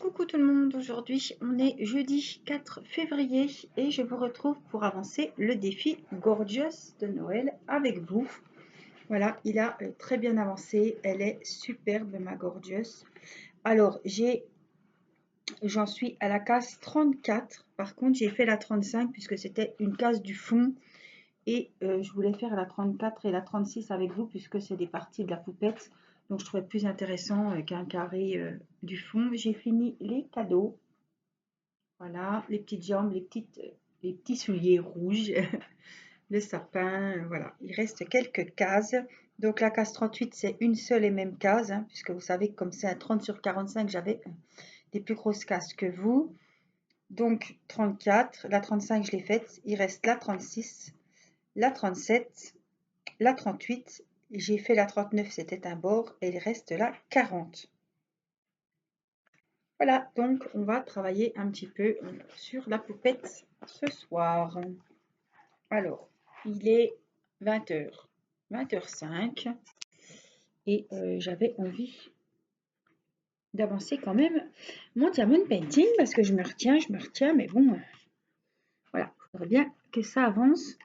Coucou tout le monde, aujourd'hui on est jeudi 4 février et je vous retrouve pour avancer le défi Gorgeous de Noël avec vous. Voilà, il a très bien avancé, elle est superbe ma Gorgeous. Alors j'en suis à la case 34, par contre j'ai fait la 35 puisque c'était une case du fond et je voulais faire la 34 et la 36 avec vous puisque c'est des parties de la poupette. Donc je trouvais plus intéressant qu'un carré du fond. J'ai fini les cadeaux. Voilà, les petites jambes, les petits souliers rouges, le sapin, voilà. Il reste quelques cases. Donc la case 38, c'est une seule et même case, hein, puisque vous savez que comme c'est un 30 sur 45, j'avais des plus grosses cases que vous. Donc 34, la 35, je l'ai faite. Il reste la 36, la 37, la 38. J'ai fait la 39, c'était un bord, et il reste la 40. Voilà, donc on va travailler un petit peu sur la poupette ce soir. Alors, il est 20h, 20h05 et j'avais envie d'avancer quand même mon diamond painting parce que je me retiens, mais bon, voilà, il faudrait bien que ça avance.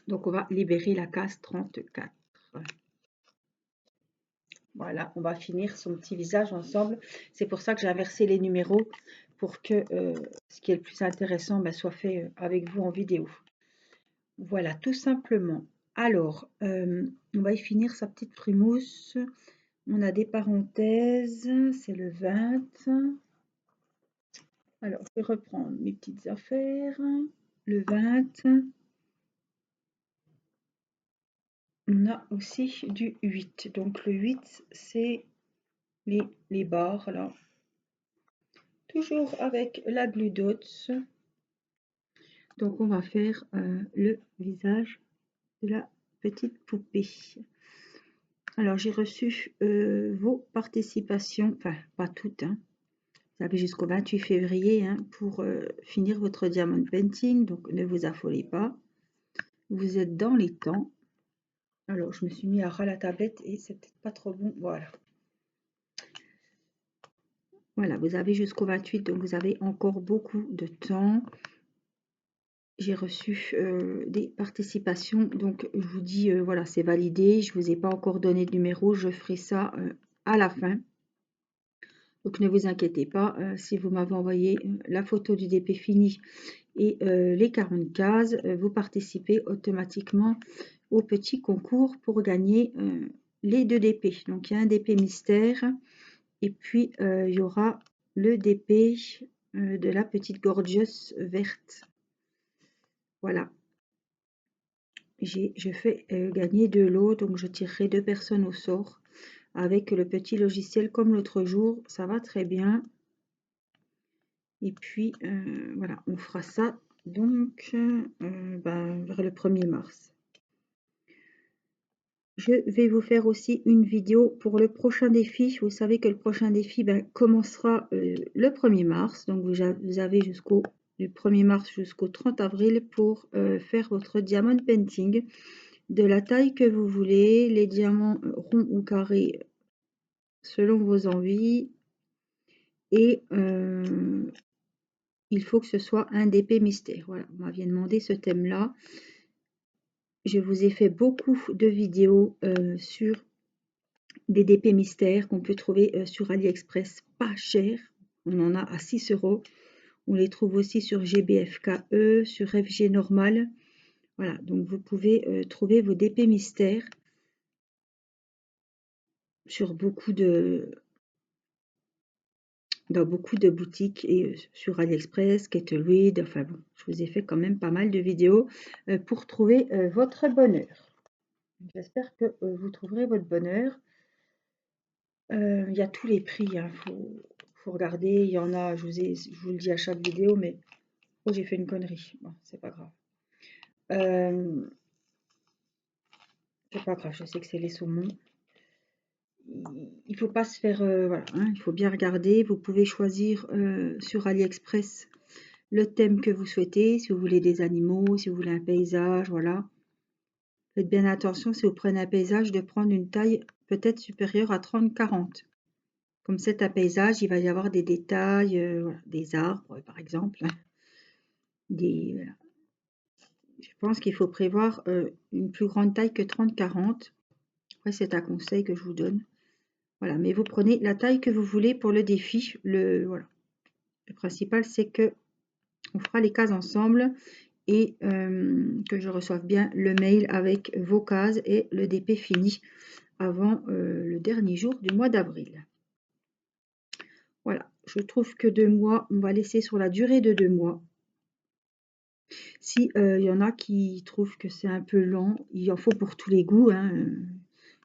Donc, on va libérer la case 34. Voilà, on va finir son petit visage ensemble. C'est pour ça que j'ai inversé les numéros pour que ce qui est le plus intéressant soit fait avec vous en vidéo. Voilà, tout simplement. Alors, on va y finir sa petite frimousse. On a des parenthèses, c'est le 20. Alors, je vais reprendre mes petites affaires. Le 20. On a aussi du 8. Donc, le 8, c'est les barres, là. Toujours avec la glue dots. Donc, on va faire le visage de la petite poupée. Alors, j'ai reçu vos participations, enfin, pas toutes, hein. Vous avez jusqu'au 28 février hein, pour finir votre diamond painting, donc ne vous affolez pas. Vous êtes dans les temps. Alors, je me suis mis à ras la tablette et c'est peut-être pas trop bon. Voilà. Voilà, vous avez jusqu'au 28, donc vous avez encore beaucoup de temps. J'ai reçu des participations, donc je vous dis, voilà, c'est validé. Je ne vous ai pas encore donné de numéro, je ferai ça à la fin. Donc ne vous inquiétez pas, si vous m'avez envoyé la photo du DP fini et les 40 cases, vous participez automatiquement au petit concours pour gagner les 2 DP. Donc il y a un DP mystère et puis il y aura le DP de la petite gorgeous verte. Voilà. Je fais gagner de l'eau, donc je tirerai 2 personnes au sort avec le petit logiciel comme l'autre jour. Ça va très bien. Et puis voilà, on fera ça donc vers le 1er mars. Je vais vous faire aussi une vidéo pour le prochain défi. Vous savez que le prochain défi commencera le 1er mars. Donc vous avez du 1er mars jusqu'au 30 avril pour faire votre diamond painting de la taille que vous voulez, les diamants ronds ou carrés selon vos envies. Et il faut que ce soit un DP mystère. Voilà, on m'avait demandé ce thème-là. Je vous ai fait beaucoup de vidéos sur des DP mystères qu'on peut trouver sur AliExpress pas cher. On en a à 6 €. On les trouve aussi sur GBFKE, sur FG Normal. Voilà, donc vous pouvez trouver vos DP mystères sur dans beaucoup de boutiques et sur AliExpress, Kettleweed, enfin bon, je vous ai fait quand même pas mal de vidéos pour trouver votre bonheur. J'espère que vous trouverez votre bonheur. Il y a tous les prix, hein, faut regarder, il y en a, je vous le dis à chaque vidéo, mais oh j'ai fait une connerie, bon, c'est pas grave. C'est pas grave, je sais que c'est les saumons. Il faut pas se faire, voilà, hein, il faut bien regarder. Vous pouvez choisir sur AliExpress le thème que vous souhaitez, si vous voulez des animaux, si vous voulez un paysage, voilà. Faites bien attention si vous prenez un paysage de prendre une taille peut-être supérieure à 30-40. Comme c'est un paysage, il va y avoir des détails, voilà, des arbres par exemple. Voilà. Je pense qu'il faut prévoir une plus grande taille que 30-40. Après, c'est un conseil que je vous donne. Voilà, mais vous prenez la taille que vous voulez pour le défi. Voilà. Le principal, c'est que on fera les cases ensemble et que je reçoive bien le mail avec vos cases et le DP fini avant le dernier jour du mois d'avril. Voilà, je trouve que 2 mois, on va laisser sur la durée de 2 mois. Si il y en a qui trouvent que c'est un peu lent, il en faut pour tous les goûts, hein.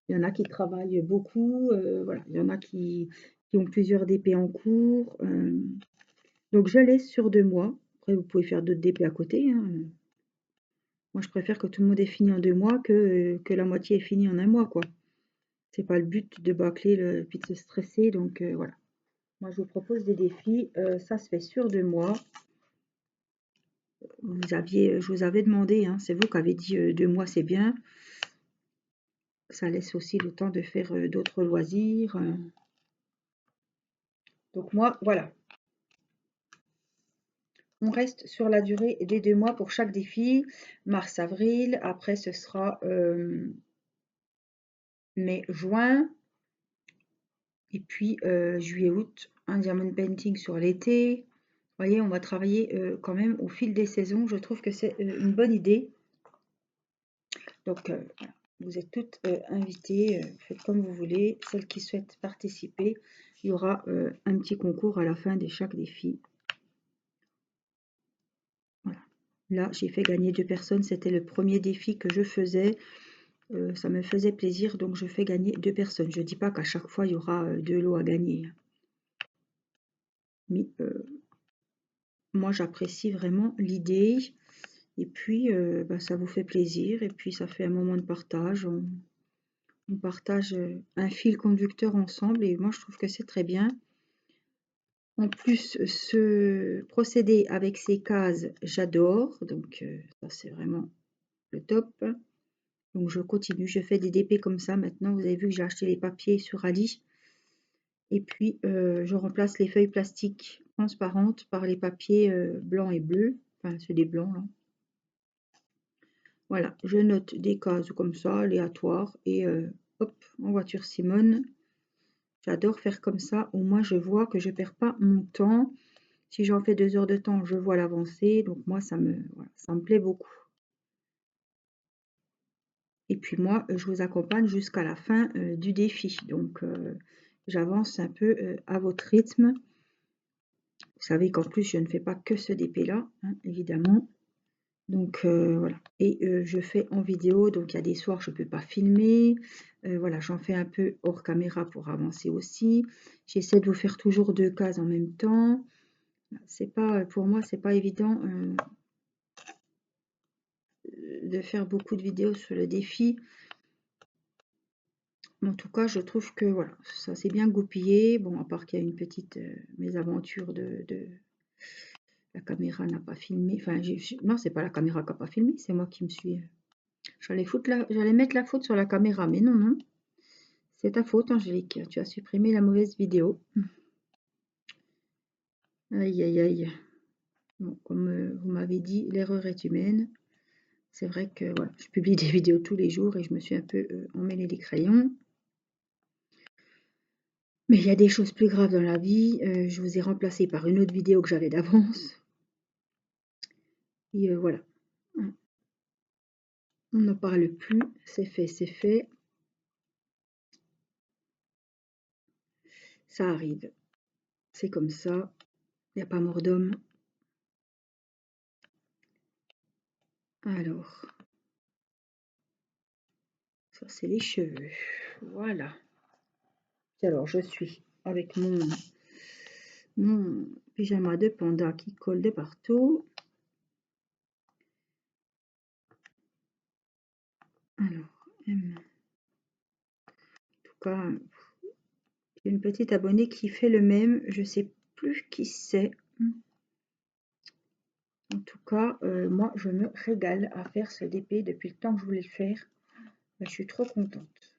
Il y en a qui travaillent beaucoup, voilà. Il y en a qui ont plusieurs DP en cours. Donc je laisse sur 2 mois. Après, vous pouvez faire d'autres DP à côté, hein. Moi, je préfère que tout le monde ait fini en 2 mois que la moitié est finie en 1 mois, quoi. C'est pas le but de bâcler puis de se stresser. Donc voilà. Moi, je vous propose des défis. Ça se fait sur 2 mois. Je vous avais demandé, hein, c'est vous qui avez dit 2 mois, c'est bien. Ça laisse aussi le temps de faire d'autres loisirs. Donc moi, voilà. On reste sur la durée des 2 mois pour chaque défi. Mars-avril. Après, ce sera mai-juin. Et puis juillet-août, un diamond painting sur l'été. Vous voyez, on va travailler quand même au fil des saisons. Je trouve que c'est une bonne idée. Donc, voilà. Vous êtes toutes invitées. Faites comme vous voulez. Celles qui souhaitent participer, il y aura un petit concours à la fin de chaque défi. Voilà. Là, j'ai fait gagner 2 personnes. C'était le premier défi que je faisais. Ça me faisait plaisir, donc je fais gagner 2 personnes. Je ne dis pas qu'à chaque fois, il y aura 2 lots à gagner. Mais moi, j'apprécie vraiment l'idée. Et puis, bah, ça vous fait plaisir. Et puis, ça fait un moment de partage. On partage un fil conducteur ensemble. Et moi, je trouve que c'est très bien. En plus, ce procédé avec ces cases, j'adore. Donc, ça, c'est vraiment le top. Donc, je continue. Je fais des DP comme ça. Maintenant, vous avez vu que j'ai acheté les papiers sur Ali. Et puis, je remplace les feuilles plastiques transparentes par les papiers blancs et bleus. Enfin, c'est des blancs, là. Voilà, je note des cases comme ça, aléatoires. Et hop, en voiture Simone. J'adore faire comme ça. Au moins, je vois que je ne perds pas mon temps. Si j'en fais 2 heures de temps, je vois l'avancée. Donc, moi, voilà, ça me plaît beaucoup. Et puis, moi, je vous accompagne jusqu'à la fin du défi. Donc, j'avance un peu à votre rythme. Vous savez qu'en plus, je ne fais pas que ce DP-là, hein, évidemment. Donc voilà. Et je fais en vidéo, donc il y a des soirs je ne peux pas filmer. Voilà, j'en fais un peu hors caméra pour avancer aussi. J'essaie de vous faire toujours 2 cases en même temps. C'est pas, pour moi, c'est pas évident de faire beaucoup de vidéos sur le défi. Mais en tout cas, je trouve que voilà, ça s'est bien goupillé. Bon, à part qu'il y a une petite mésaventure de la caméra n'a pas filmé. Enfin, non, c'est pas la caméra qui n'a pas filmé, c'est moi qui me suis. J'allais mettre la faute sur la caméra, mais non, non. C'est ta faute, Angélique. Tu as supprimé la mauvaise vidéo. Aïe, aïe, aïe. Bon, comme vous m'avez dit, l'erreur est humaine. C'est vrai que voilà, je publie des vidéos tous les jours et je me suis un peu emmêlé les crayons. Mais il y a des choses plus graves dans la vie. Je vous ai remplacé par une autre vidéo que j'avais d'avance. Et voilà. On n'en parle plus. C'est fait, c'est fait. Ça arrive. C'est comme ça. Il n'y a pas mort d'homme. Alors, ça c'est les cheveux. Voilà. Alors, je suis avec mon pyjama de panda qui colle de partout. Alors, en tout cas, j'ai une petite abonnée qui fait le même. Je ne sais plus qui c'est. En tout cas, moi, je me régale à faire ce DP depuis le temps que je voulais le faire. Je suis trop contente.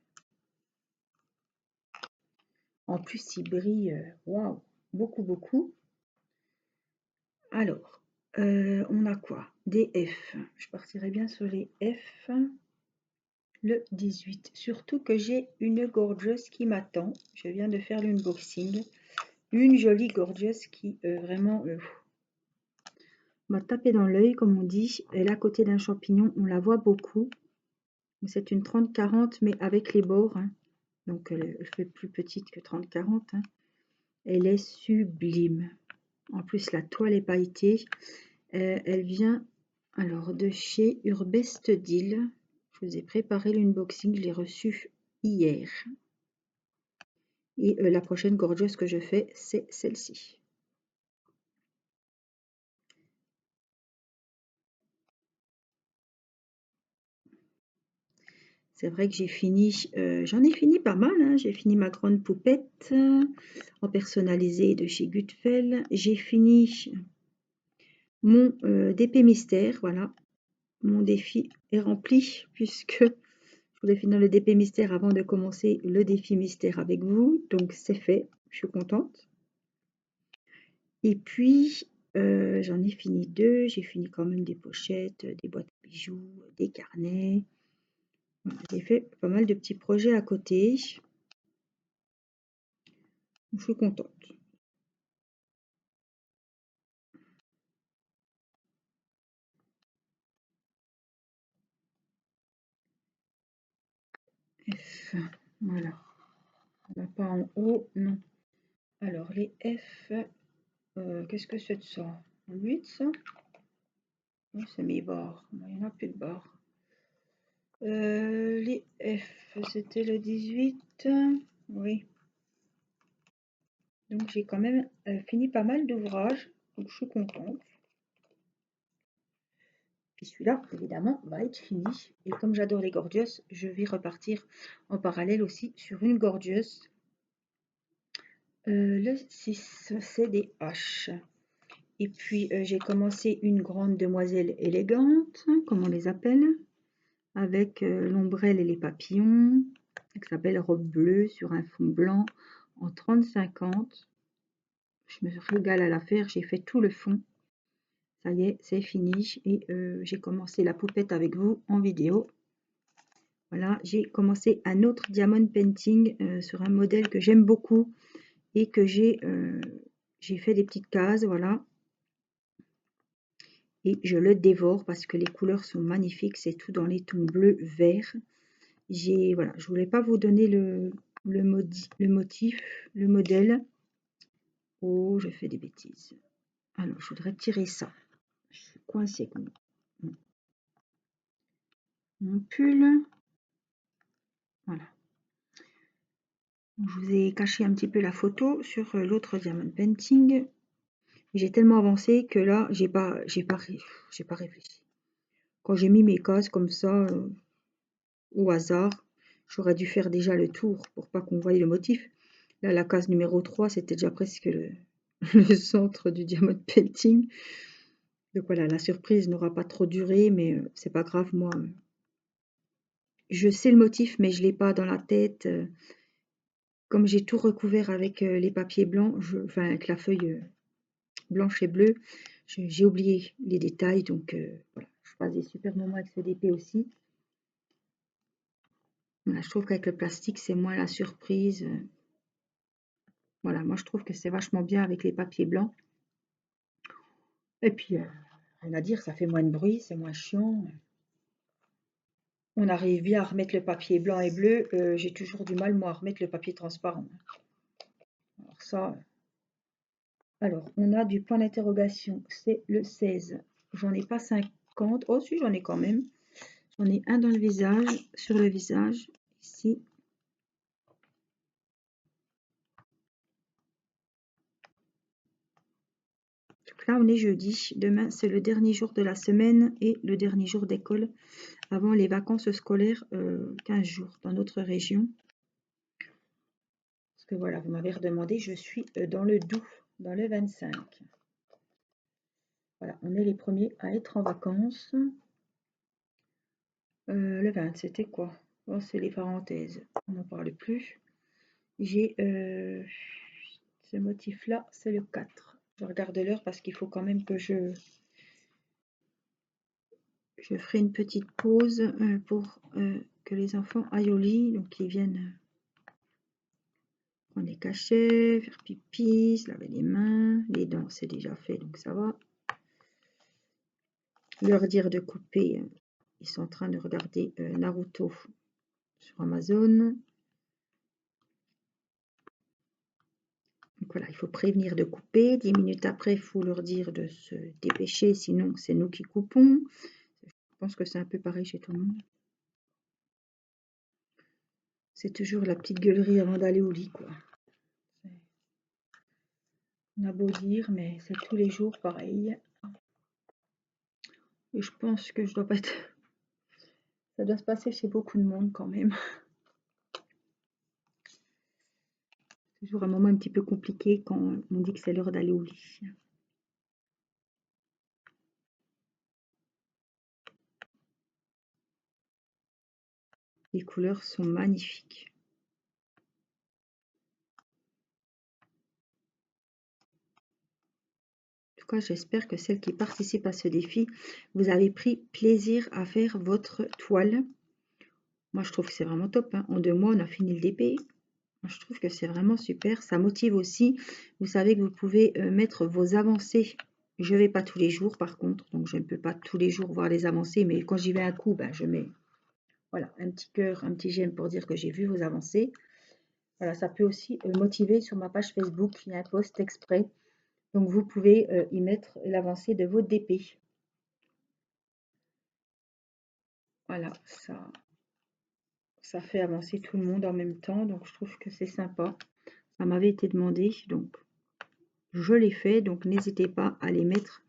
En plus, il brille, waouh, beaucoup, beaucoup. Alors, on a quoi? Des F. Je partirai bien sur les F. Le 18. Surtout que j'ai une gorgeuse qui m'attend. Je viens de faire l'unboxing. Une jolie gorgeuse qui vraiment m'a tapé dans l'œil, comme on dit. Elle est à côté d'un champignon. On la voit beaucoup. C'est une 30-40, mais avec les bords. Hein. Donc, elle fait plus petite que 30-40. Hein. Elle est sublime. En plus, la toile est pailletée. Elle vient alors de chez Urbest Deal. Je vous ai préparé l'unboxing. Je l'ai reçu hier. Et la prochaine gorgeuse que je fais, c'est celle-ci. C'est vrai que j'ai fini, j'en ai fini pas mal, hein. J'ai fini ma grande poupette en personnalisé de chez Gutfeld. J'ai fini mon DP mystère, voilà. Mon défi est rempli puisque je voulais finir le DP mystère avant de commencer le défi mystère avec vous. Donc c'est fait, je suis contente. Et puis, j'en ai fini 2. J'ai fini quand même des pochettes, des boîtes à bijoux, des carnets. Voilà, j'ai fait pas mal de petits projets à côté. Je suis contente. F, voilà. On n'a pas en haut, non. Alors, les F, qu'est-ce que c'est de ça? 8, ça? Oui, c'est mes barres. Il n'y en a plus de barres. Les F, c'était le 18. Oui. Donc, j'ai quand même fini pas mal d'ouvrages. Donc, je suis contente. Puis celui-là, évidemment, va être fini. Et comme j'adore les gorgeous, je vais repartir en parallèle aussi sur une gorgeous. Le 6, c'est des H. Et puis, j'ai commencé une grande demoiselle élégante, comme on les appelle, avec l'ombrelle et les papillons, avec sa belle robe bleue sur un fond blanc en 30-50. Je me régale à la faire, j'ai fait tout le fond. Ça y est, c'est fini. Et j'ai commencé la poupette avec vous en vidéo. Voilà, j'ai commencé un autre diamond painting sur un modèle que j'aime beaucoup et que j'ai fait des petites cases, voilà. Et je le dévore parce que les couleurs sont magnifiques, c'est tout dans les tons bleu, vert. Voilà, je voulais pas vous donner le motif, le modèle. Oh, je fais des bêtises. Alors, je voudrais tirer ça. Je suis coincée comme mon pull. Voilà. Je vous ai caché un petit peu la photo sur l'autre diamond painting. J'ai tellement avancé que là, j'ai pas réfléchi. Quand j'ai mis mes cases comme ça, au hasard, j'aurais dû faire déjà le tour pour pas qu'on voie le motif. Là, la case numéro 3, c'était déjà presque le centre du diamond painting. Donc voilà, la surprise n'aura pas trop duré, mais c'est pas grave, moi. Je sais le motif, mais je l'ai pas dans la tête. Comme j'ai tout recouvert avec les papiers blancs, enfin avec la feuille blanche et bleue, j'ai oublié les détails. Donc voilà, je passe des super moments avec ce DP aussi. Voilà, je trouve qu'avec le plastique, c'est moins la surprise. Voilà, moi je trouve que c'est vachement bien avec les papiers blancs. Et puis, rien à dire, ça fait moins de bruit, c'est moins chiant. On arrive bien à remettre le papier blanc et bleu. J'ai toujours du mal, moi, à remettre le papier transparent. Alors ça, alors on a du point d'interrogation, c'est le 16. J'en ai pas 50. Oh si, j'en ai quand même. J'en ai un dans le visage, sur le visage, ici. Donc là, on est jeudi. Demain, c'est le dernier jour de la semaine et le dernier jour d'école avant les vacances scolaires, 15 jours dans notre région. Parce que voilà, vous m'avez redemandé, je suis dans le Doubs, dans le 25. Voilà, on est les premiers à être en vacances. Le 20, c'était quoi? Oh, c'est les parenthèses, on n'en parle plus. J'ai ce motif-là, c'est le 4. Je regarde l'heure parce qu'il faut quand même que je ferai une petite pause pour que les enfants aillent au lit. Donc ils viennent prendre les cachets, faire pipi, se laver les mains. Les dents, c'est déjà fait, donc ça va. Leur dire de couper. Ils sont en train de regarder Naruto sur Amazon. Donc voilà, il faut prévenir de couper. 10 minutes après, il faut leur dire de se dépêcher, sinon c'est nous qui coupons. Je pense que c'est un peu pareil chez tout le monde. C'est toujours la petite gueulerie avant d'aller au lit, quoi. On a beau dire, mais c'est tous les jours pareil. Et je pense que je dois pas être... Ça doit se passer chez beaucoup de monde quand même. C'est toujours un moment un petit peu compliqué quand on dit que c'est l'heure d'aller au lit. Les couleurs sont magnifiques. En tout cas, j'espère que celles qui participent à ce défi, vous avez pris plaisir à faire votre toile. Moi, je trouve que c'est vraiment top, hein. En 2 mois, on a fini le DP. Moi, je trouve que c'est vraiment super. Ça motive aussi. Vous savez que vous pouvez mettre vos avancées. Je ne vais pas tous les jours, par contre. Donc, je ne peux pas tous les jours voir les avancées. Mais quand j'y vais un coup, ben, je mets voilà, un petit cœur, un petit j'aime pour dire que j'ai vu vos avancées. Voilà, ça peut aussi motiver sur ma page Facebook. Il y a un post exprès. Donc, vous pouvez y mettre l'avancée de votre DP. Voilà, ça fait avancer tout le monde en même temps. Donc, je trouve que c'est sympa. Ça m'avait été demandé. Donc, je l'ai fait. Donc, n'hésitez pas à aller mettre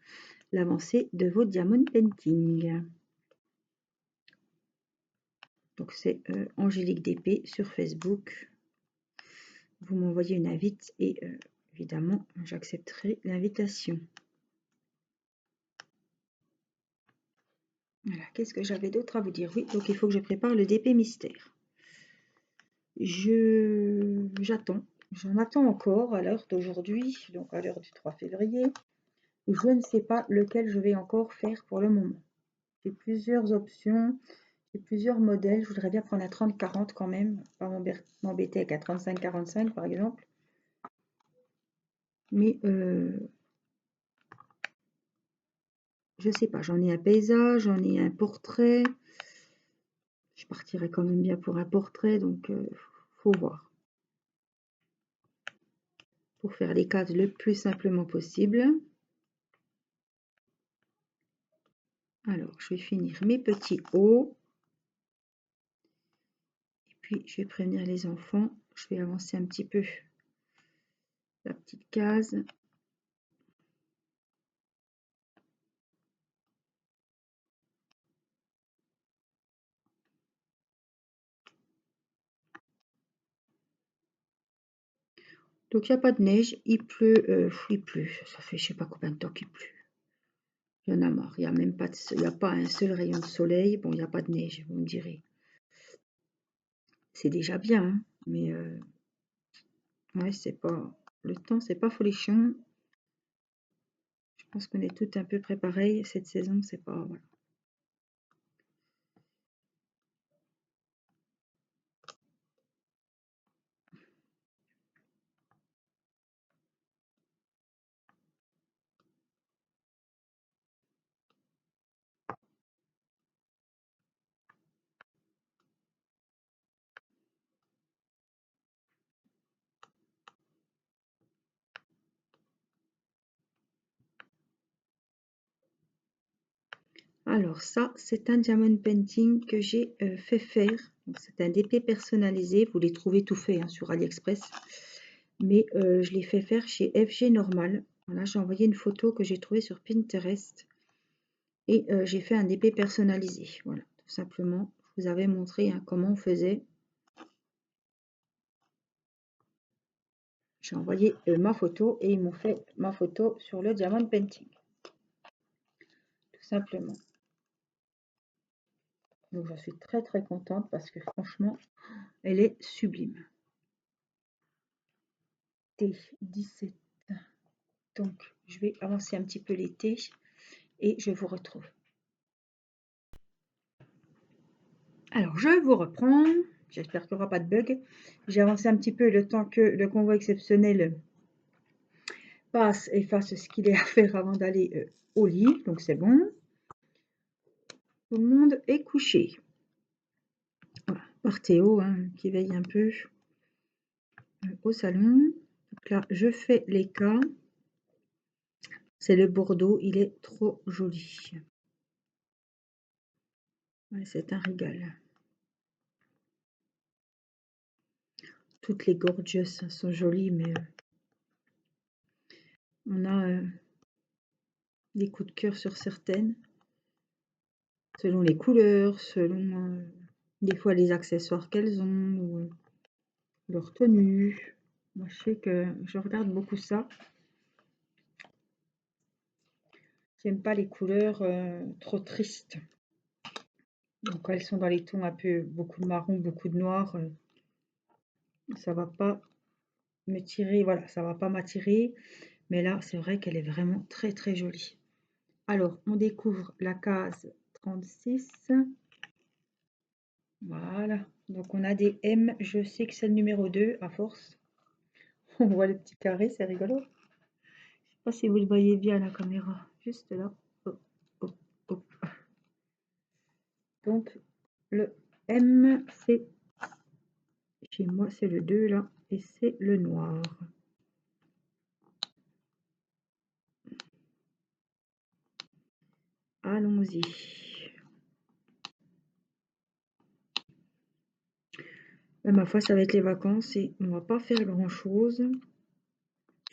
l'avancée de vos diamond painting. Donc, c'est Angélique DP sur Facebook. Vous m'envoyez une invite et évidemment, j'accepterai l'invitation. Voilà, qu'est-ce que j'avais d'autre à vous dire? Oui, donc il faut que je prépare le DP mystère. J'attends, j'en attends encore à l'heure d'aujourd'hui, donc à l'heure du 3 février. Je ne sais pas lequel je vais encore faire pour le moment. J'ai plusieurs options, j'ai plusieurs modèles. Je voudrais bien prendre un 30-40 quand même, pas m'embêter avec un 35-45 par exemple. Mais je sais pas, j'en ai un paysage, j'en ai un portrait. Je partirais quand même bien pour un portrait, donc faut voir. Pour faire les cases le plus simplement possible. Alors, je vais finir mes petits hauts. Et puis, je vais prévenir les enfants. Je vais avancer un petit peu la petite case. Donc, il n'y a pas de neige. Il pleut. Ça fait je sais pas combien de temps qu'il pleut. Il y en a marre. Il n'y a même pas il y a pas un seul rayon de soleil. Bon, il n'y a pas de neige, vous me direz. C'est déjà bien, hein, mais ouais, c'est pas... Le temps, c'est pas folichon. Je pense qu'on est toutes un peu préparées. Cette saison, c'est pas... Voilà. Alors ça, c'est un diamond painting que j'ai fait faire. C'est un DP personnalisé. Vous les trouvez tout fait hein, sur AliExpress. Mais je l'ai fait faire chez FG Normal. Voilà, j'ai envoyé une photo que j'ai trouvée sur Pinterest. Et j'ai fait un DP personnalisé. Voilà, tout simplement. Je vous avais montré hein, comment on faisait. J'ai envoyé ma photo et ils m'ont fait ma photo sur le diamond painting. Tout simplement. Donc j'en suis très très contente parce que franchement, elle est sublime. T17. Donc, je vais avancer un petit peu les T et je vous retrouve. Alors, je vous reprends. J'espère qu'il n'y aura pas de bug. J'ai avancé un petit peu le temps que le convoi exceptionnel passe et fasse ce qu'il est à faire avant d'aller au lit. Donc, c'est bon. Tout le monde est couché. Voilà, par Théo, hein, qui veille un peu au salon. Donc là, je fais les cas. C'est le Bordeaux, il est trop joli. Ouais, c'est un régal. Toutes les gorgeous sont jolies, mais on a des coups de cœur sur certaines, selon les couleurs, selon des fois les accessoires qu'elles ont, ou leur tenue. Moi, je sais que je regarde beaucoup ça. J'aime pas les couleurs trop tristes. Donc, quand elles sont dans les tons un peu, beaucoup de marron, beaucoup de noir, ça va pas me tirer, voilà, ça va pas m'attirer. Mais là, c'est vrai qu'elle est vraiment très très jolie. Alors, on découvre la case 36. Voilà. Donc, on a des M. Je sais que c'est le numéro 2 à force. On voit le petit carré, c'est rigolo. Je ne sais pas si vous le voyez bien à la caméra. Juste là. Hop, hop, hop. Donc, le M, c'est... Chez moi, c'est le 2 là. Et c'est le noir. Allons-y. Ma foi, ça va être les vacances et on va pas faire grand-chose.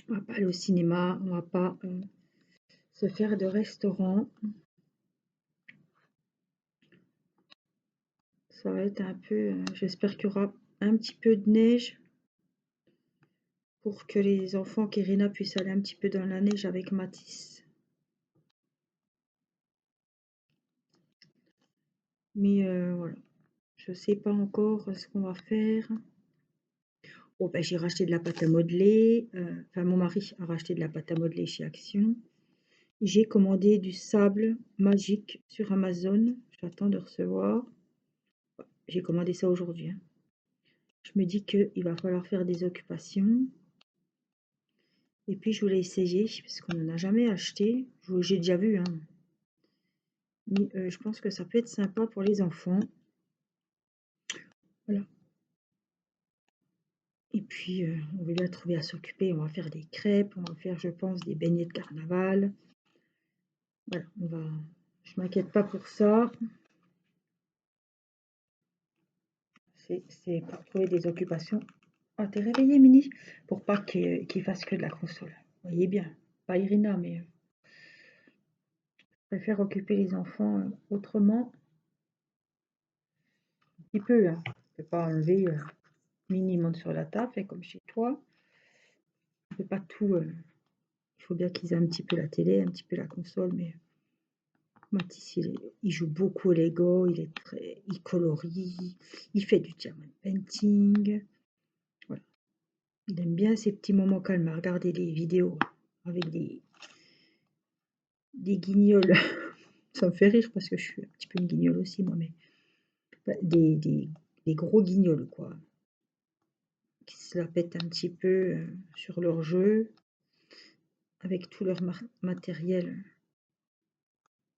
On va pas aller au cinéma, on va pas se faire de restaurant. Ça va être un peu... j'espère qu'il y aura un petit peu de neige pour que les enfants, qu'Irina puisse aller un petit peu dans la neige avec Mathis. Mais voilà, je sais pas encore ce qu'on va faire. Bon, ben, j'ai racheté de la pâte à modeler. Enfin, mon mari a racheté de la pâte à modeler chez Action. J'ai commandé du sable magique sur Amazon. J'attends de recevoir. J'ai commandé ça aujourd'hui. Hein. Je me dis qu'il va falloir faire des occupations. Et puis, je voulais essayer, parce qu'on n'en a jamais acheté. J'ai déjà vu, hein. Mais je pense que ça peut être sympa pour les enfants. Voilà. Et puis, on va bien trouver à s'occuper. On va faire des crêpes, on va faire, je pense, des beignets de carnaval. Voilà, je m'inquiète pas pour ça. C'est pour trouver des occupations. Ah, t'es réveillée, Mini? Pour pas qu'il fasse que de la console. Vous voyez bien. Pas Irina, mais je préfère occuper les enfants autrement. Un petit peu, hein. Je ne peux pas enlever Mini monte sur la table, et comme chez toi. On ne peut pas tout. Il faut bien qu'ils aient un petit peu la télé, un petit peu la console, mais Mathis, il joue beaucoup au Lego, il colorie, il fait du diamond painting. Voilà. Il aime bien ces petits moments calmes à regarder des vidéos avec des guignols. Ça me fait rire parce que je suis un petit peu une guignole aussi, moi, mais des gros guignols, quoi. Qui se la pètent un petit peu sur leur jeu, avec tout leur matériel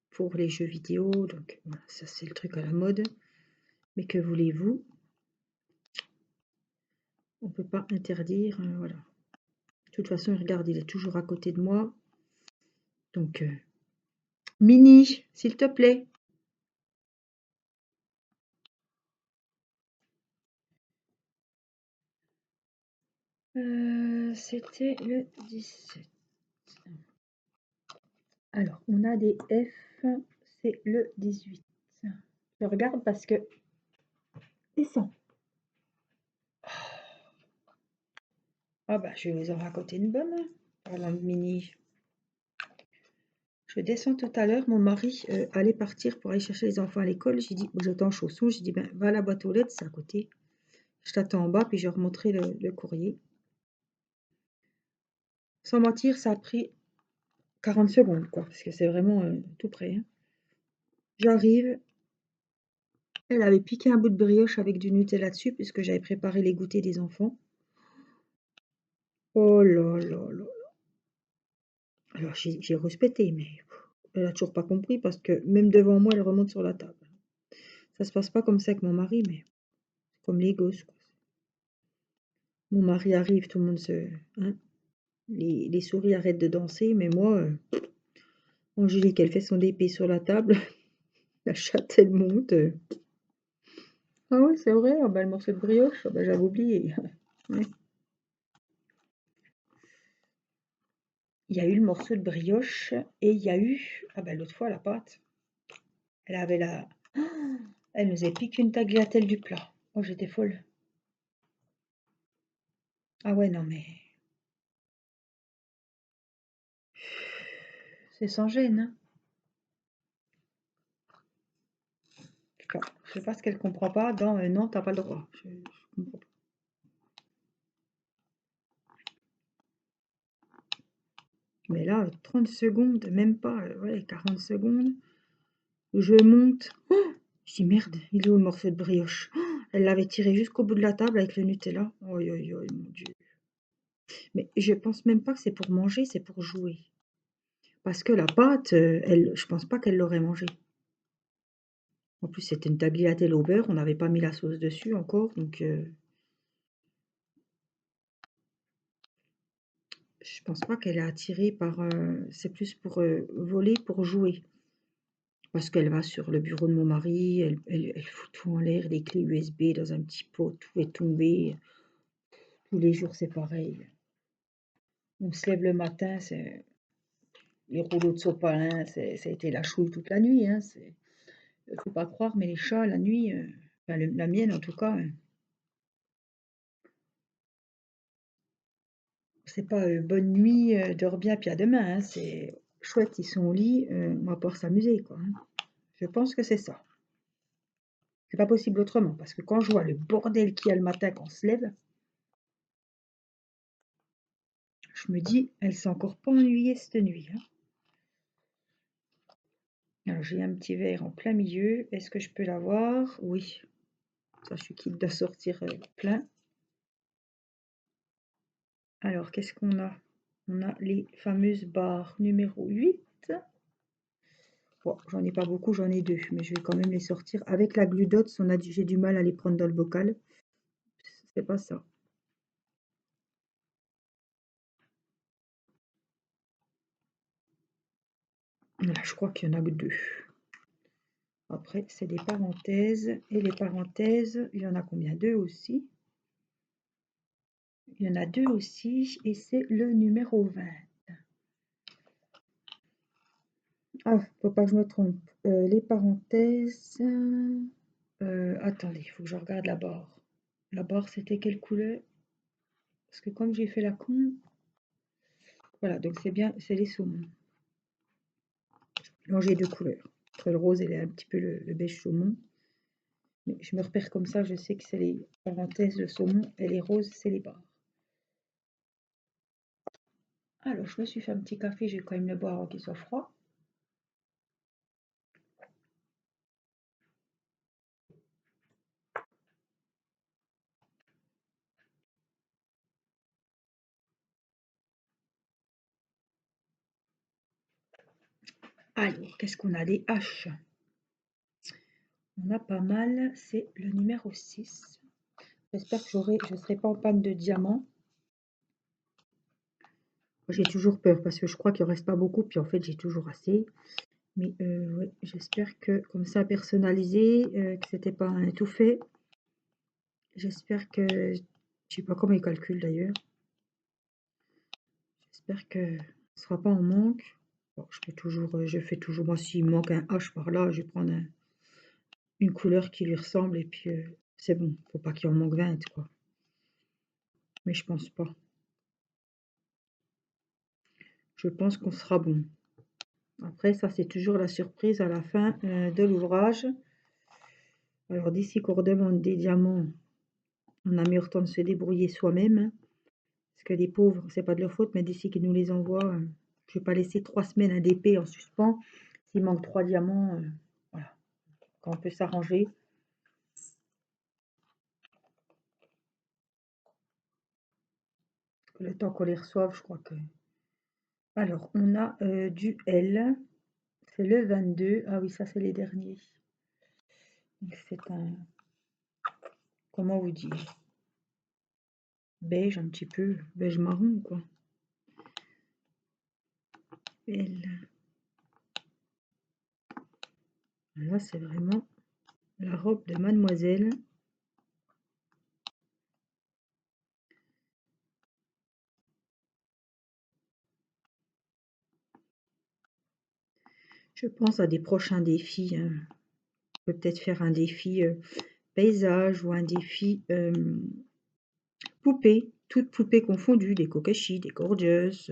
pour les jeux vidéo. Donc, voilà, ça, c'est le truc à la mode. Mais que voulez-vous? On ne peut pas interdire, voilà. De toute façon, regarde, il est toujours à côté de moi. Donc, Mini, s'il te plaît. C'était le 17. Alors, on a des F, c'est le 18. Je regarde parce que... Descends. Ah bah, je vais vous en raconter une bonne, parlant de Mini. Je descends tout à l'heure, mon mari allait partir pour aller chercher les enfants à l'école. J'ai dit, j'étais en chaussons, j'ai dit, ben, va à la boîte aux lettres, c'est à côté. Je t'attends en bas, puis je remonterai le courrier. Sans mentir, ça a pris 40 secondes, quoi, parce que c'est vraiment tout près, hein. J'arrive, elle avait piqué un bout de brioche avec du Nutella dessus, puisque j'avais préparé les goûters des enfants. Oh là là là. Alors j'ai respecté, mais elle a toujours pas compris parce que même devant moi, elle remonte sur la table. Ça se passe pas comme ça avec mon mari, mais comme les gosses, quoi. Mon mari arrive, tout le monde se, hein, les souris arrêtent de danser, mais moi, Angélique, elle fait son épée sur la table, la chatte, elle monte. Ah ouais, c'est vrai, ah bah, le morceau de brioche, ah bah, j'avais oublié. Ouais. Il y a eu le morceau de brioche et il y a eu, ah bah, l'autre fois, la pâte. Elle avait la, elle nous a piqué une tagliatelle du plat. Oh, j'étais folle. Ah ouais, non, mais c'est sans gêne, hein. Je sais pas ce qu'elle comprend pas dans non, t'as pas le droit. Je comprends pas. Mais là, 30 secondes, même pas, ouais, 40 secondes, je monte. Oh, je dis merde, il est où le morceau de brioche? Oh, elle l'avait tiré jusqu'au bout de la table avec le Nutella. Oh, mon Dieu. Mais je pense même pas que c'est pour manger, c'est pour jouer. Parce que la pâte, elle, je pense pas qu'elle l'aurait mangée. En plus, c'était une tagliatelle au beurre, on n'avait pas mis la sauce dessus encore, donc je pense pas qu'elle est attirée par. C'est plus pour voler, pour jouer. Parce qu'elle va sur le bureau de mon mari, elle fout tout en l'air, les clés USB dans un petit pot, tout est tombé. Tous les jours, c'est pareil. On se lève le matin, c'est les rouleaux de sopalin, ça a été la chouille toute la nuit, hein. Faut pas croire, mais les chats, la nuit, enfin, la mienne en tout cas, c'est pas bonne nuit, dors bien, puis à demain, hein. C'est chouette, ils sont au lit, on va pouvoir s'amuser, quoi, hein. Je pense que c'est ça. C'est pas possible autrement, parce que quand je vois le bordel qu'il y a le matin quand on se lève, je me dis, elle s'est encore pas ennuyée cette nuit, hein. Alors j'ai un petit verre en plein milieu. Est-ce que je peux l'avoir? Oui. Ça, je suis quitte de sortir plein. Alors, qu'est-ce qu'on a? On a les fameuses barres numéro 8. Bon, j'en ai pas beaucoup, j'en ai deux, mais je vais quand même les sortir. Avec la glu dots, j'ai du mal à les prendre dans le bocal. C'est pas ça. Là, je crois qu'il y en a que deux. Après, c'est des parenthèses. Et les parenthèses, il y en a combien? Deux aussi. Il y en a deux aussi, et c'est le numéro 20. Ah, faut pas que je me trompe. Les parenthèses. Attendez, il faut que je regarde la barre. La barre, c'était quelle couleur? Parce que comme j'ai fait la con. Voilà, donc c'est bien, c'est les saumons. Alors j'ai deux couleurs. Entre le rose et un petit peu le beige saumon. Mais je me repère comme ça, je sais que c'est les parenthèses, le saumon, et les roses, c'est les barres. Alors, je me suis fait un petit café, je vais quand même le boire avant qu'il soit froid. Alors, qu'est-ce qu'on a? Des haches. On a pas mal, c'est le numéro 6. J'espère que je ne serai pas en panne de diamants. J'ai toujours peur parce que je crois qu'il ne reste pas beaucoup, puis en fait j'ai toujours assez. Mais ouais, j'espère que comme ça personnalisé, que c'était pas un tout fait. J'espère que, je sais pas comment ils calculent d'ailleurs. J'espère que ce sera pas en manque. Bon, je peux toujours, je fais toujours, moi s'il me manque un H par là, je vais prendre une couleur qui lui ressemble et puis c'est bon. Faut pas qu'il en manque 20 quoi. Mais je pense pas. Je pense qu'on sera bon. Après, ça, c'est toujours la surprise à la fin de l'ouvrage. Alors, d'ici qu'on redemande des diamants, on a mis autant de se débrouiller soi-même, hein. Parce que les pauvres, c'est pas de leur faute, mais d'ici qu'ils nous les envoient, je vais pas laisser 3 semaines un DP en suspens. S'il manque 3 diamants, voilà, quand on peut s'arranger. Le temps qu'on les reçoive, je crois que... Alors, on a du L, c'est le 22. Ah oui, ça, c'est les derniers. C'est un... Comment vous dire? Beige un petit peu, beige marron, quoi. L. Là, c'est vraiment la robe de mademoiselle. Je pense à des prochains défis. Je peux peut-être faire un défi paysage ou un défi poupée, toutes poupées confondues, des kokashi, des gorgeous,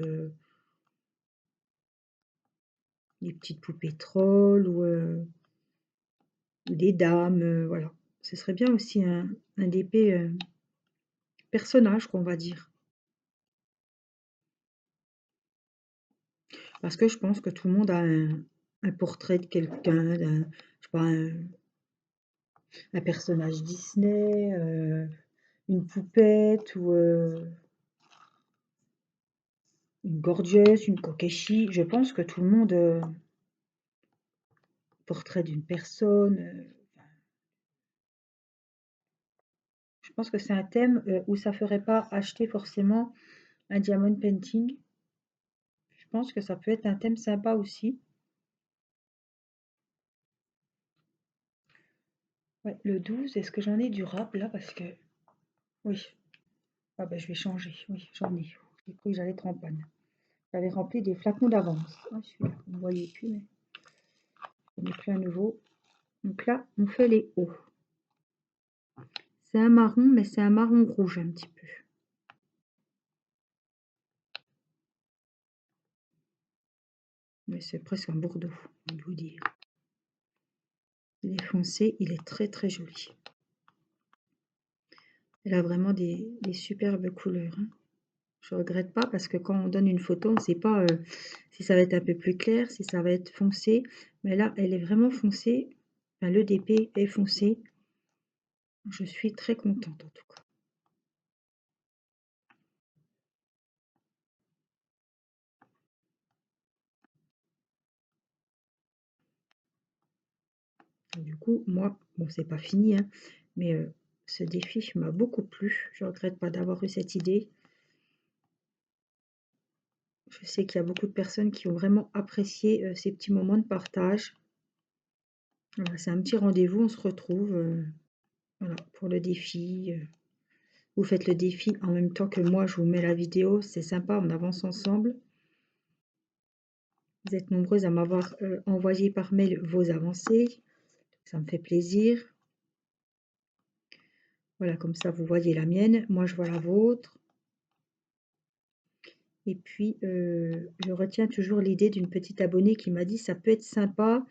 des petites poupées trolls ou des dames, voilà. Ce serait bien aussi un DP personnage, qu'on va dire. Parce que je pense que tout le monde a un portrait de quelqu'un, je sais pas, un personnage Disney, une poupette ou une gorgeous, une kokeshi. Je pense que tout le monde, portrait d'une personne. Je pense que c'est un thème où ça ferait pas acheter forcément un diamond painting. Je pense que ça peut être un thème sympa aussi. Ouais, le 12, est-ce que j'en ai du rap là? Parce que oui. Ah bah je vais changer. Oui, j'en ai. J'ai cru que j'allais être en panne. J'avais rempli des flacons d'avance. Ah, celui-là, vous ne voyez plus, mais j'en ai pris un nouveau. Donc là, on fait les hauts. C'est un marron, mais c'est un marron rouge un petit peu. Mais c'est presque un bordeaux, on peut vous dire. Il est foncé, il est très très joli. Elle a vraiment des superbes couleurs, hein. Je regrette pas parce que quand on donne une photo, on ne sait pas si ça va être un peu plus clair, si ça va être foncé. Mais là, elle est vraiment foncée. Enfin, le DP est foncé. Je suis très contente en tout cas. Du coup, moi, bon, c'est pas fini, hein, mais ce défi m'a beaucoup plu. Je regrette pas d'avoir eu cette idée. Je sais qu'il y a beaucoup de personnes qui ont vraiment apprécié ces petits moments de partage. Voilà, c'est un petit rendez-vous, on se retrouve voilà, pour le défi. Vous faites le défi en même temps que moi, je vous mets la vidéo, c'est sympa, on avance ensemble. Vous êtes nombreuses à m'avoir envoyé par mail vos avancées, ça me fait plaisir. Voilà, comme ça vous voyez la mienne, moi je vois la vôtre. Et puis, je retiens toujours l'idée d'une petite abonnée qui m'a dit ça peut être sympa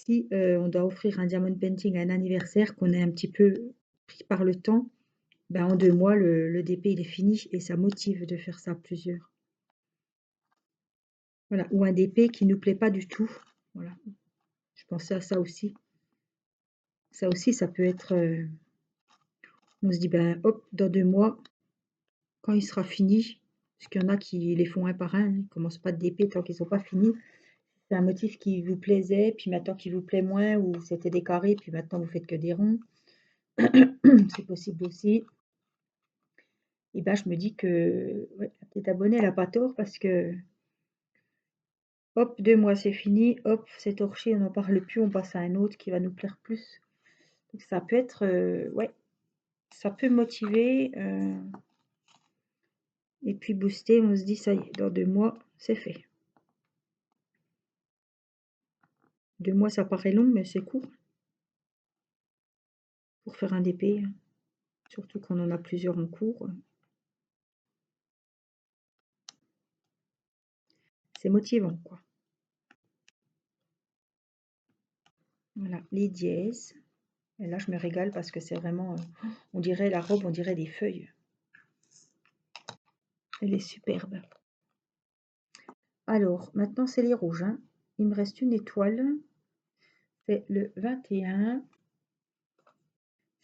si on doit offrir un diamond painting à un anniversaire, qu'on est un petit peu pris par le temps. Ben, en 2 mois, le DP il est fini et ça motive de faire ça à plusieurs. Voilà, ou un DP qui ne nous plaît pas du tout. Voilà, je pensais à ça aussi. Ça aussi, ça peut être... on se dit, ben hop, dans 2 mois, quand il sera fini, parce qu'il y en a qui les font un par un, ils ne commencent pas de DP tant qu'ils ne sont pas finis. C'est un motif qui vous plaisait, puis maintenant qui vous plaît moins, ou c'était des carrés, puis maintenant vous faites que des ronds. C'est possible aussi. Et ben je me dis que ouais, la petite abonnée, elle n'a pas tort, parce que hop, 2 mois c'est fini, hop, c'est torché, on n'en parle plus, on passe à un autre qui va nous plaire plus. Donc ça peut être, ouais, ça peut motiver, et puis booster, on se dit ça y est, dans 2 mois, c'est fait. 2 mois, ça paraît long, mais c'est court pour faire un DP, surtout qu'on en a plusieurs en cours. C'est motivant, quoi. Voilà, les dièses. Et là, je me régale parce que c'est vraiment, on dirait la robe, on dirait des feuilles. Elle est superbe. Alors, maintenant, c'est les rouges, hein. Il me reste une étoile. C'est le 21.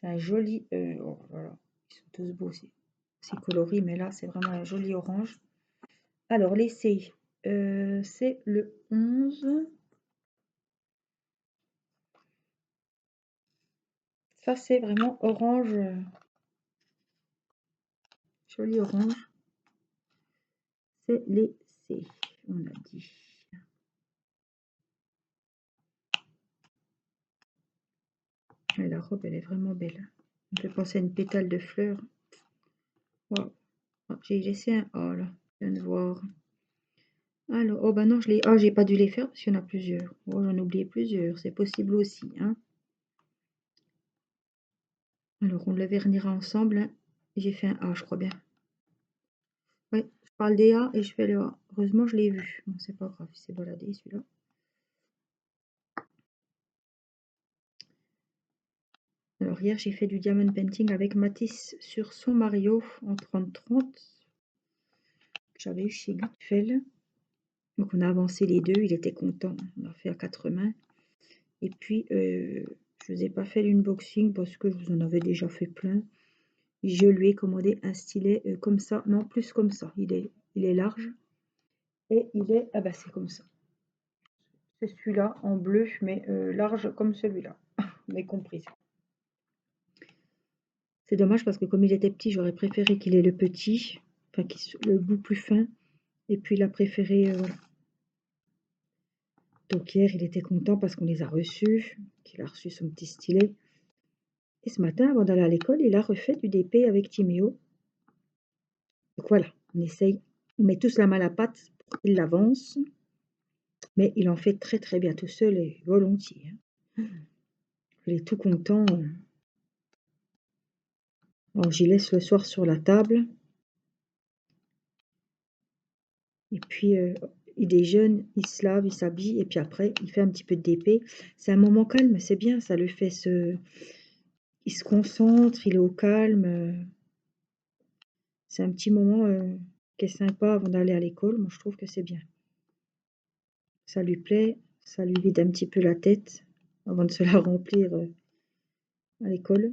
C'est un joli... oh là là, ils sont tous beaux, c'est coloris, mais là, c'est vraiment un joli orange. Alors, les C, c'est le 11. Ça, c'est vraiment orange. Joli orange. C'est les C, on a dit. Et la robe, elle est vraiment belle. On peut penser à une pétale de fleurs. Wow. Oh, j'ai laissé un A là, je viens de voir. Alors, oh bah non, j'ai pas dû les faire parce qu'il y en a plusieurs. Oh, j'en ai oublié plusieurs, c'est possible aussi, hein. Alors, on le vernira ensemble, hein. J'ai fait un A, je crois bien. Oui, je parle des A et je fais le A. Heureusement, je l'ai vu. Bon, c'est pas grave, il s'est baladé celui-là. Alors, hier, j'ai fait du diamond painting avec Matisse sur son Mario en 30-30 que j'avais eu chez Gutfeld. Donc, on a avancé les deux. Il était content. On a fait à 4 mains. Et puis, je ne vous ai pas fait l'unboxing parce que je vous en avais déjà fait plein. Je lui ai commandé un stylet comme ça. Non, plus comme ça. Il est large. Et il est... Ah bah, c'est comme ça. C'est celui-là en bleu, mais large comme celui-là. Vous m'avez compris. C'est dommage parce que comme il était petit, j'aurais préféré qu'il ait le petit, enfin le bout plus fin. Et puis il a préféré, voilà. Donc hier, il était content parce qu'on les a reçus, qu'il a reçu son petit stylet. Et ce matin, avant d'aller à l'école, il a refait du DP avec Timéo. Donc voilà, on essaye, on met tous la main à la pâte pour qu'il l'avance. Mais il en fait très très bien tout seul et volontiers, hein. Il est tout content. Alors j'y laisse le soir sur la table. Et puis il déjeune, il se lave, il s'habille et puis après il fait un petit peu de DP. C'est un moment calme, c'est bien, ça le fait il se concentre, il est au calme. C'est un petit moment qui est sympa avant d'aller à l'école. Moi je trouve que c'est bien. Ça lui plaît, ça lui vide un petit peu la tête avant de se la remplir à l'école.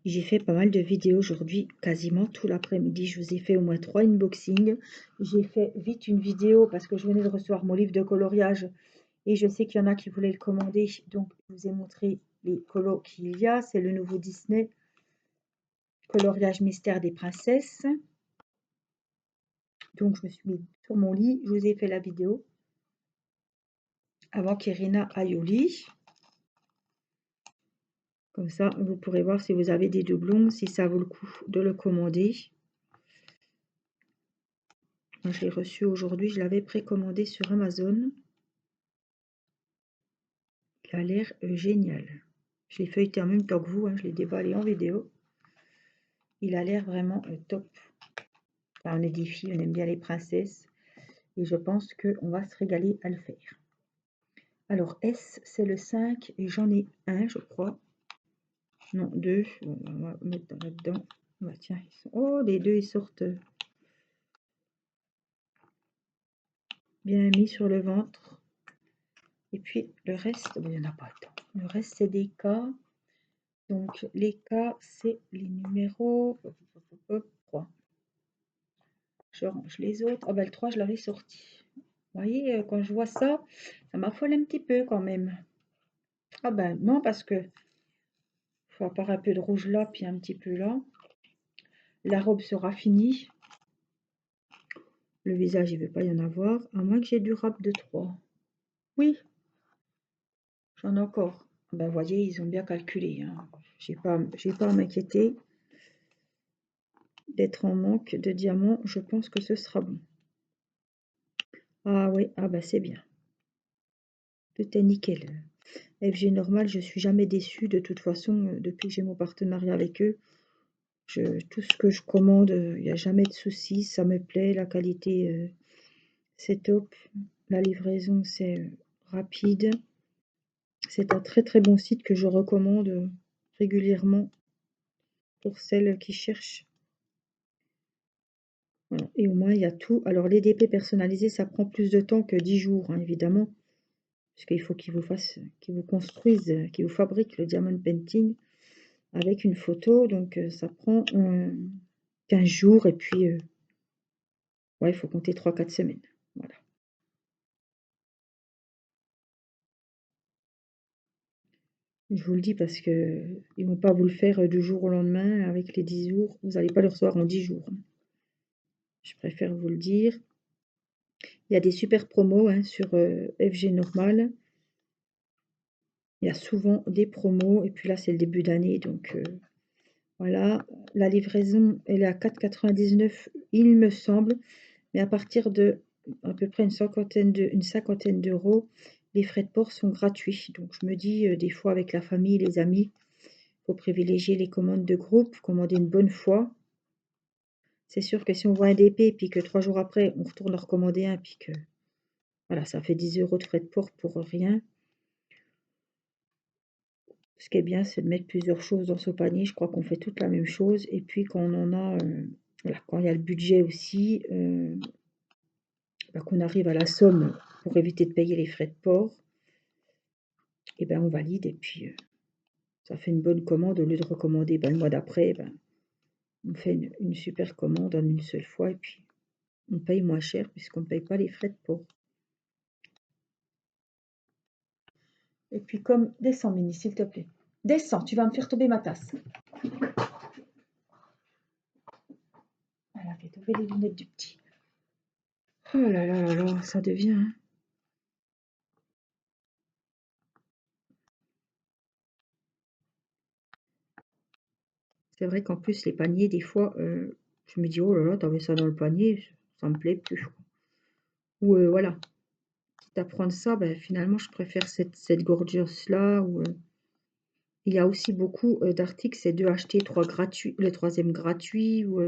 J'ai fait pas mal de vidéos aujourd'hui, quasiment tout l'après-midi. Je vous ai fait au moins 3 unboxings. J'ai fait vite une vidéo parce que je venais de recevoir mon livre de coloriage et je sais qu'il y en a qui voulaient le commander. Donc, je vous ai montré les colos qu'il y a. C'est le nouveau Disney Coloriage Mystère des Princesses. Donc, je me suis mis sur mon lit. Je vous ai fait la vidéo avant qu'Irina aille au lit. Comme ça, vous pourrez voir si vous avez des doublons, si ça vaut le coup de le commander. Moi, je l'ai reçu aujourd'hui, je l'avais précommandé sur Amazon. Il a l'air génial. Je l'ai feuilleté en même temps que vous, hein, je l'ai déballé en vidéo. Il a l'air vraiment top. Enfin, on est des filles, on aime bien les princesses. Et je pense qu'on va se régaler à le faire. Alors, S, c'est le 5 et j'en ai un, je crois. Non, deux. Bon, on va mettre là-dedans. Bah, tiens, oh, les deux, ils sortent bien mis sur le ventre. Et puis, le reste, il n'y en a pas tant. Le reste, c'est des cas. Donc, les cas, c'est les numéros 3. Je range les autres. Ah ben, le 3, je l'avais sorti. Vous voyez, quand je vois ça, ça m'affole un petit peu quand même. Ah ben, non, parce que faut avoir un peu de rouge là, puis un petit peu là. La robe sera finie. Le visage, il ne veut pas y en avoir. À moins que j'ai du rap de 3. Oui, j'en ai encore. Ben, vous voyez, ils ont bien calculé, hein. J'ai pas à m'inquiéter d'être en manque de diamants. Je pense que ce sera bon. Ah oui, ah ben c'est bien. Tout est nickel. FG Normal, je suis jamais déçue de toute façon depuis que j'ai mon partenariat avec eux. Tout ce que je commande, il n'y a jamais de soucis, ça me plaît, la qualité c'est top, la livraison c'est rapide. C'est un très très bon site que je recommande régulièrement pour celles qui cherchent. Voilà. Et au moins il y a tout. Alors les DP personnalisés, ça prend plus de temps que 10 jours, hein, évidemment. Parce qu'il faut qu'ils vous construisent, qu'ils vous fabriquent le diamond painting avec une photo. Donc ça prend 15 jours et puis ouais, il faut compter 3-4 semaines. Voilà. Je vous le dis parce que ils vont pas vous le faire du jour au lendemain avec les 10 jours. Vous n'allez pas le recevoir en 10 jours. Je préfère vous le dire. Il y a des super promos hein, sur FG Normal. Il y a souvent des promos. Et puis là, c'est le début d'année. Donc voilà. La livraison, elle est à 4,99 il me semble. Mais à partir de à peu près une cinquantaine d'euros, les frais de port sont gratuits. Donc je me dis, des fois avec la famille, les amis, il faut privilégier les commandes de groupe, commander une bonne fois. C'est sûr que si on voit un DP et puis que 3 jours après, on retourne en recommander un, puis que voilà, ça fait 10 € de frais de port pour rien. Ce qui est bien, c'est de mettre plusieurs choses dans son panier. Je crois qu'on fait toute la même chose. Et puis quand on en a, voilà, quand il y a le budget aussi, qu'on arrive à la somme pour éviter de payer les frais de port, et ben on valide et puis ça fait une bonne commande. Au lieu de recommander le mois d'après, on fait une super commande en une seule fois et puis on paye moins cher puisqu'on ne paye pas les frais de port. Et puis comme, descends Mini, s'il te plaît. Descends, tu vas me faire tomber ma tasse. Elle a fait tomber les lunettes du petit. Oh là là là là, ça devient. Hein. C'est vrai qu'en plus, les paniers, des fois, je me dis, oh là là, t'avais ça dans le panier, ça me plaît plus. Ou voilà, quitte à prendre ça, finalement, je préfère cette gorgeous-là. Il y a aussi beaucoup d'articles, c'est 2 achetés, 3 gratuits, le troisième gratuit. Ou,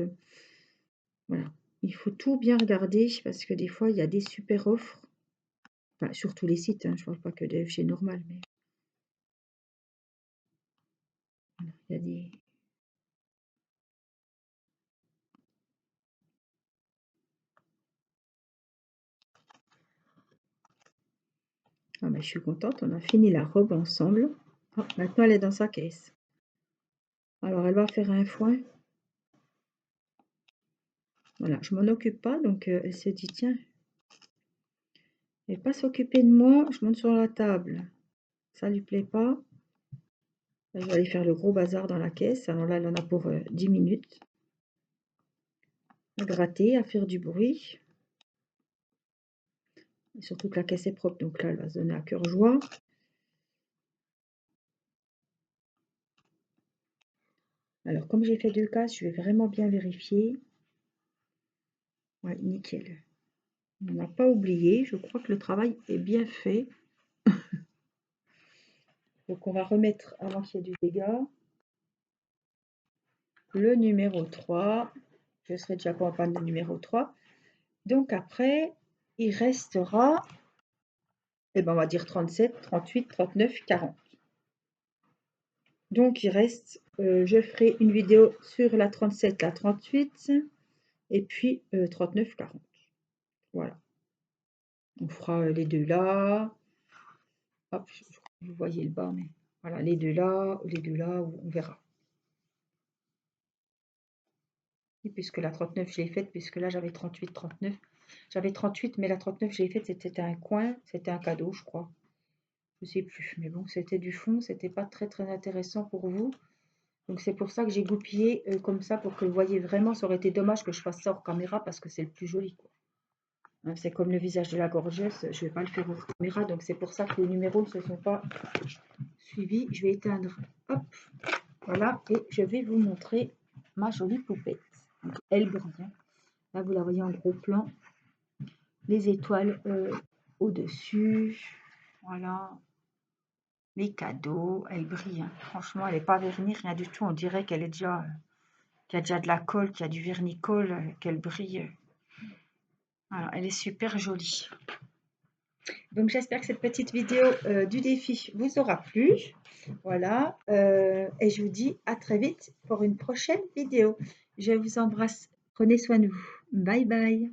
voilà. Il faut tout bien regarder parce que des fois, il y a des super offres. Enfin, sur tous les sites, hein, je ne parle pas que de FG Normal, mais voilà, il y a des. Ah je suis contente, on a fini la robe ensemble. Ah, maintenant, elle est dans sa caisse. Alors, elle va faire un foin. Voilà, je m'en occupe pas, donc elle se dit, tiens, elle va pas s'occuper de moi, je monte sur la table. Ça lui plaît pas. Je vais aller faire le gros bazar dans la caisse. Alors là, elle en a pour 10 minutes. À gratter, à faire du bruit. Et surtout que la caisse est propre, donc là, elle va se donner à cœur joie. Alors, comme j'ai fait 2 cases, je vais vraiment bien vérifier. Ouais, nickel. On n'a pas oublié. Je crois que le travail est bien fait. Donc, on va remettre, avant qu'il y ait du dégât, le numéro 3. Je serai déjà pas en panne de numéro 3. Donc, après, il restera, on va dire 37, 38, 39, 40. Donc, il reste, je ferai une vidéo sur la 37, la 38 et puis 39, 40. Voilà. On fera les deux là. Hop, vous voyez le bas, mais voilà, les deux là, on verra. Et puisque la 39, je l'ai faite, puisque là, j'avais 38, 39. J'avais 38, mais la 39, je l'ai faite, c'était un coin, c'était un cadeau, je crois. Je sais plus, mais bon, c'était du fond, c'était pas très, très intéressant pour vous. Donc, c'est pour ça que j'ai goupillé comme ça, pour que vous voyez vraiment. Ça aurait été dommage que je fasse ça hors caméra, parce que c'est le plus joli, quoi. Hein, c'est comme le visage de la gorgeuse, je vais pas le faire hors caméra, donc c'est pour ça que les numéros ne se sont pas suivis. Je vais éteindre, hop, voilà, et je vais vous montrer ma jolie poupette. Donc, elle brille. Hein. Là, vous la voyez en gros plan. Les étoiles au-dessus. Voilà. Les cadeaux. Elle brille. Hein. Franchement, elle n'est pas vernie, rien du tout. On dirait qu'elle est déjà, qu'il y a déjà de la colle, qu'il y a du vernis-colle, qu'elle brille. Voilà, elle est super jolie. Donc j'espère que cette petite vidéo du défi vous aura plu. Voilà, et je vous dis à très vite pour une prochaine vidéo. Je vous embrasse, prenez soin de vous. Bye bye.